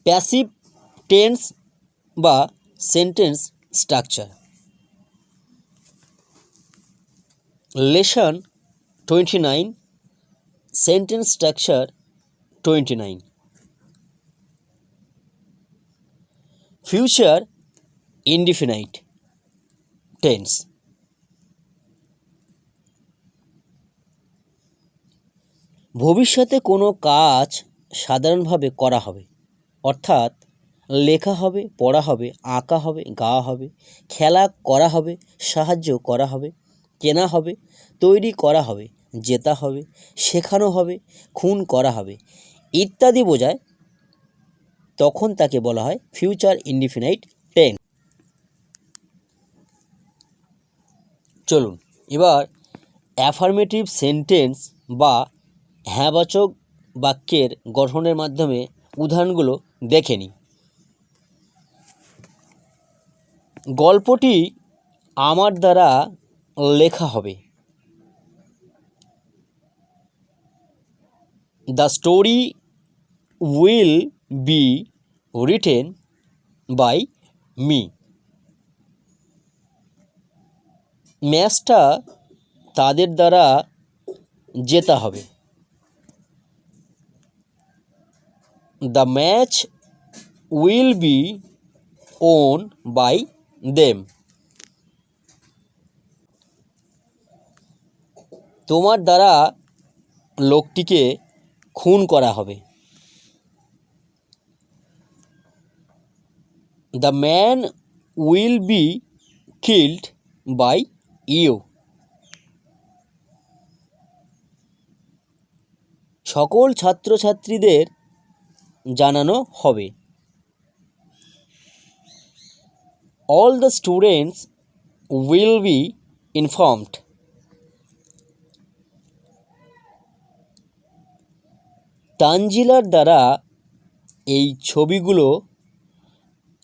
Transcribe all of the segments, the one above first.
Passive tense বা sentence structure. Lesson 29 sentence structure 29। Future indefinite tense. ভবিষ্যতে কোনো কাজ সাধারণভাবে করা হবে, অর্থাৎ লেখা হবে, পড়া হবে, আঁকা হবে, গাওয়া হবে, খেলা করা হবে, সাহায্য করা হবে, কেনা হবে, তৈরি করা হবে, জেতা হবে, শেখানো হবে, খুন করা হবে ইত্যাদি বোঝায়, তখন তাকে বলা হয় ফিউচার ইনডিফিনাইট টেন্স। চলুন এবার অ্যাফার্মেটিভ সেন্টেন্স বা হ্যাঁবাচক বাক্যের গঠনের মাধ্যমে উদাহরণগুলো দেখে নিই। গল্পটি আমার দ্বারা লেখা হবে। The story will be written by me. ম্যাচটা তাদের দ্বারা জেতা হবে। The match will be won by them. তোমার দ্বারা লোকটিকে খুন করা হবে। The man will be killed by you. সকল ছাত্রছাত্রীদের জানানো হবে। All the students will be informed. তানজিলার দ্বারা এই ছবিগুলো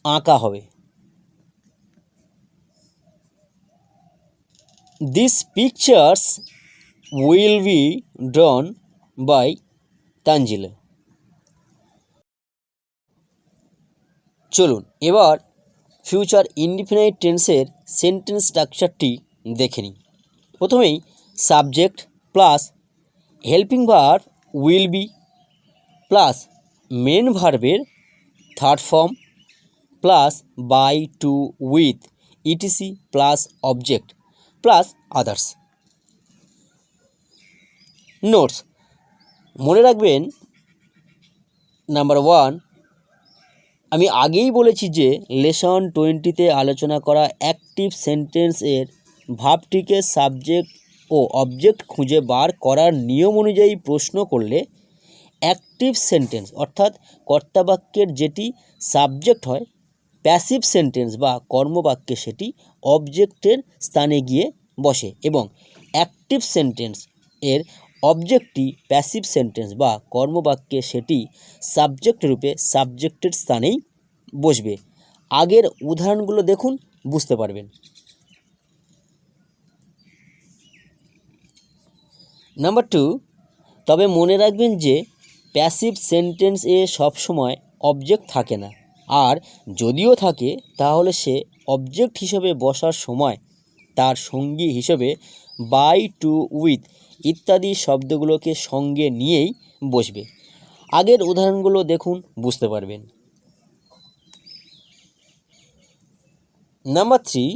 আঁকা হবে। This pictures will be drawn by Tanzila. চলুন এবার ফিউচার ইনডিফিনাইট টেন্সের সেন্টেন্স স্ট্রাকচারটি দেখে নিই। প্রথমেই subject plus helping verb will be plus main ভার্বের third form plus by, to, with, ETC plus object plus others. Notes মনে রাখবেন, নাম্বার 1, আমি আগেই বলেছি যে লেসন 20-তে আলোচনা করা অ্যাক্টিভ সেন্টেন্সের ভার্বটিকে সাবজেক্ট ও অবজেক্ট খুঁজে বার করার নিয়ম অনুযায়ী প্রশ্ন করলে অ্যাক্টিভ সেন্টেন্স অর্থাৎ কর্তাবাক্যের যেটি সাবজেক্ট হয়, প্যাসিভ সেন্টেন্স বা কর্মবাক্যে সেটি অবজেক্টের স্থানে গিয়ে বসে এবং অ্যাক্টিভ সেন্টেন্স এর অবজেক্টটি প্যাসিভ সেন্টেন্স বা কর্মবাক্যে সেটি সাবজেক্ট রূপে সাবজেক্টের স্থানেই বসবে। আগের উদাহরণগুলো দেখুন, বুঝতে পারবেন। নাম্বার 2, তবে মনে রাখবেন যে প্যাসিভ সেন্টেন্সে সবসময় অবজেক্ট থাকে না, আর যদিও থাকে তাহলে সে অবজেক্ট হিসেবে বসার সময় তার সঙ্গী হিসেবে বাই, টু, উইথ ইত্যাদি শব্দগুলোকে সঙ্গে নিয়েই বসবে। আগের উদাহরণগুলো দেখুন, বুঝতে পারবেন। নাম্বার 3,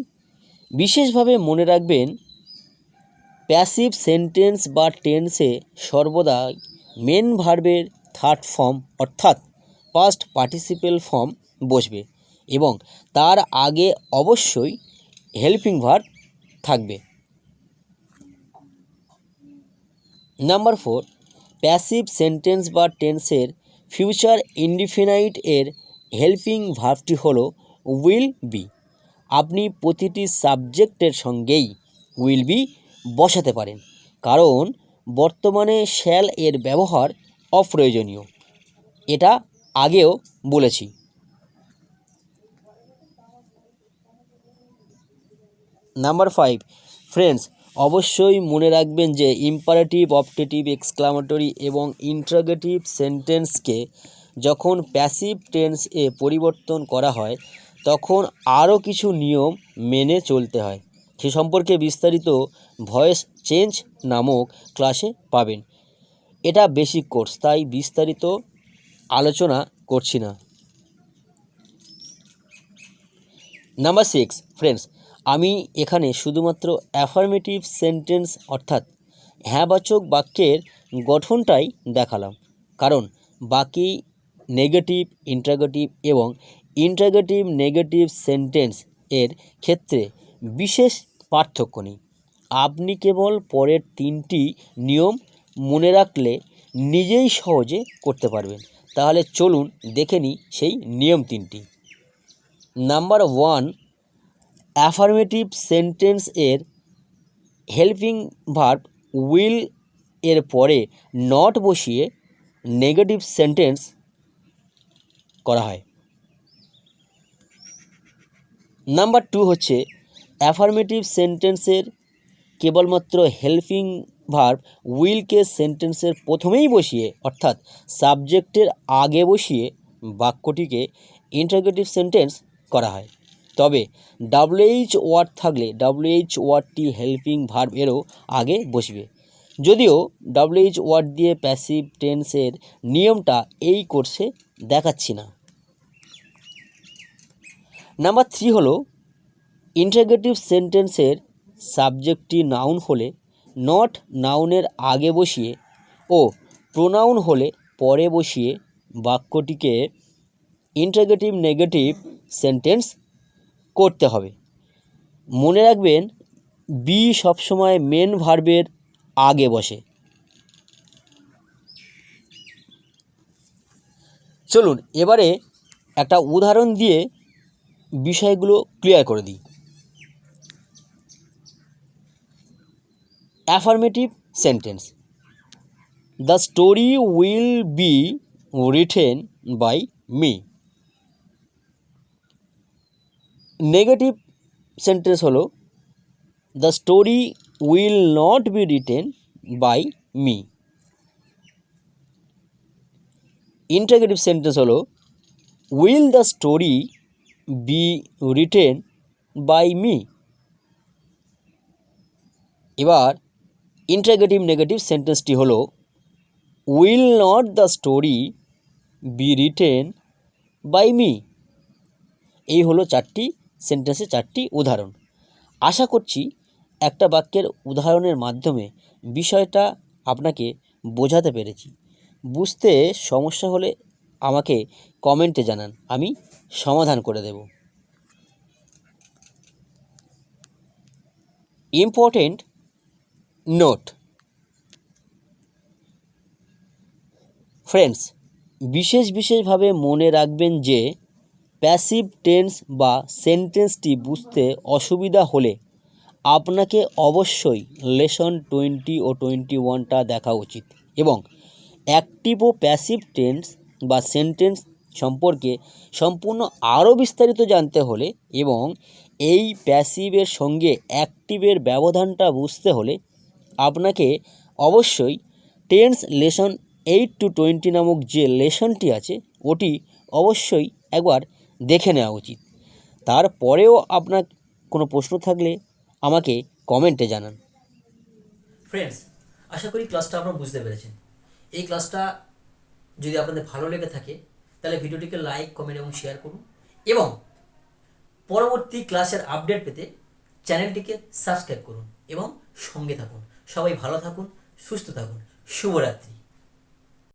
বিশেষভাবে মনে রাখবেন প্যাসিভ সেন্টেন্স বা টেন্সে সর্বদাই মেন ভার্বের থার্ড ফর্ম অর্থাৎ পাস্ট পার্টিসিপেল ফর্ম বসবে এবং তার আগে অবশ্যই হেল্পিং ভার্ব থাকবে। নাম্বার 4, প্যাসিভ সেন্টেন্স বা টেন্সের ফিউচার ইনডিফিনাইট এর হেল্পিং ভার্বটি হলো উইল বি। আপনি প্রতিটি সাবজেক্টের সঙ্গেই উইল বি বসাতে পারেন, কারণ বর্তমানে শ্যাল এর ব্যবহার অপ্রয়োজনীয়, এটা আগেও বলেছি। নাম্বার 5, ফ্রেন্ডস অবশ্যই মনে রাখবেন যে ইম্পারেটিভ, অপটেটিভ, এক্সক্লামেটরি এবং ইন্টারোগেটিভ সেন্টেন্সকে যখন প্যাসিভ টেন্সে পরিবর্তন করা হয় তখন আরও কিছু নিয়ম মেনে চলতে হয়। সে সম্পর্কে বিস্তারিত ভয়েস চেঞ্জ নামক ক্লাসে পাবেন। এটা বেসিক কোর্স, তাই বিস্তারিত আলোচনা করছি না। নাম্বার 6 ফ্রেন্ডস, আমি এখানে শুধুমাত্র অ্যাফার্মেটিভ সেন্টেন্স অর্থাৎ হ্যাঁবাচক বাক্যের গঠনটাই দেখালাম, কারণ বাকি নেগেটিভ, ইন্টারোগেটিভ এবং ইন্টারোগেটিভ নেগেটিভ সেন্টেন্স এর ক্ষেত্রে বিশেষ পার্থক্য নেই। আপনি কেবল পরের 3টি নিয়ম মনে রাখলে নিজেই সহজে করতে পারবেন। তাহলে চলুন দেখে নিই সেই নিয়ম 3টি। নাম্বার 1, অ্যাফার্মেটিভ সেন্টেন্স এর হেল্পিং ভার্ব উইল এর পরে নট বসিয়ে নেগেটিভ সেন্টেন্স করা হয়। নাম্বার 2 হচ্ছে অ্যাফার্মেটিভ সেন্টেন্সের কেবলমাত্র হেল্পিং ভার্ব উইলকে সেন্টেন্সের প্রথমেই বসিয়ে অর্থাৎ সাবজেক্টের আগে বসিয়ে বাক্যটিকে ইন্টারোগেটিভ সেন্টেন্স করা হয়। তবে WH ওয়ার্ড থাকলে WH ওয়ার্ডটি হেল্পিং ভার্ব এরও আগে বসবে। যদিও WH ওয়ার্ড দিয়ে প্যাসিভ টেন্সের নিয়মটা এই কোর্সে দেখাচ্ছি না। নাম্বার 3 হলো ইন্টারোগেটিভ সেন্টেন্সের সাবজেক্টটি নাউন হলে নট নাউনের আগে বসিয়ে ও প্রোনাউন হলে পরে বসিয়ে বাক্যটিকে ইন্টারোগেটিভ নেগেটিভ সেন্টেন্স করতে হবে। মনে রাখবেন বি সবসময় মেন ভার্বের আগে বসে। চলুন এবারে একটা উদাহরণ দিয়ে বিষয়গুলো ক্লিয়ার করে দিই। Affirmative sentence, the story will be written by me. Negative sentence হলো the story will not be written by me. Interrogative sentence হলো will the story be written by me. এবার ইন্টারোগেটিভ নেগেটিভ সেন্টেন্সটি হলো will not the story be written by me. এই হলো 4টি সেন্টেন্সের 4টি উদাহরণ। আশা করছি একটা বাক্যের উদাহরণের মাধ্যমে বিষয়টা আপনাকে বোঝাতে পেরেছি। বুঝতে সমস্যা হলে আমাকে কমেন্টে জানান, আমি সমাধান করে দেব। ইম্পর্টেন্ট নোট ফ্রেন্ডস, বিশেষভাবে মনে রাখবেন যে প্যাসিভ টেন্স বা সেন্টেন্সটি বুঝতে অসুবিধা হলে আপনাকে অবশ্যই লেসন 20 ও 21টা দেখা উচিত এবং অ্যাক্টিভ ও প্যাসিভ টেন্স বা সেন্টেন্স সম্পর্কে সম্পূর্ণ আরও বিস্তারিত জানতে হলে এবং এই প্যাসিভের সঙ্গে অ্যাক্টিভের ব্যবধানটা বুঝতে হলে আপনাকে অবশ্যই টেন্স লেসন 8 to 20 নামক যে লেসনটি আছে ওটি অবশ্যই একবার দেখে নেওয়া উচিত। তারপরেও আপনার কোনো প্রশ্ন থাকলে আমাকে কমেন্টে জানান। ফ্রেন্ডস, আশা করি ক্লাসটা আপনারা বুঝতে পেরেছেন। এই ক্লাসটা যদি আপনাদের ভালো লেগে থাকে তাহলে ভিডিওটিকে লাইক, কমেন্ট এবং শেয়ার করুন এবং পরবর্তী ক্লাসের আপডেট পেতে চ্যানেলটিকে সাবস্ক্রাইব করুন এবং সঙ্গে থাকুন। সবাই ভালো থাকুন, সুস্থ থাকুন। শুভরাত্রি।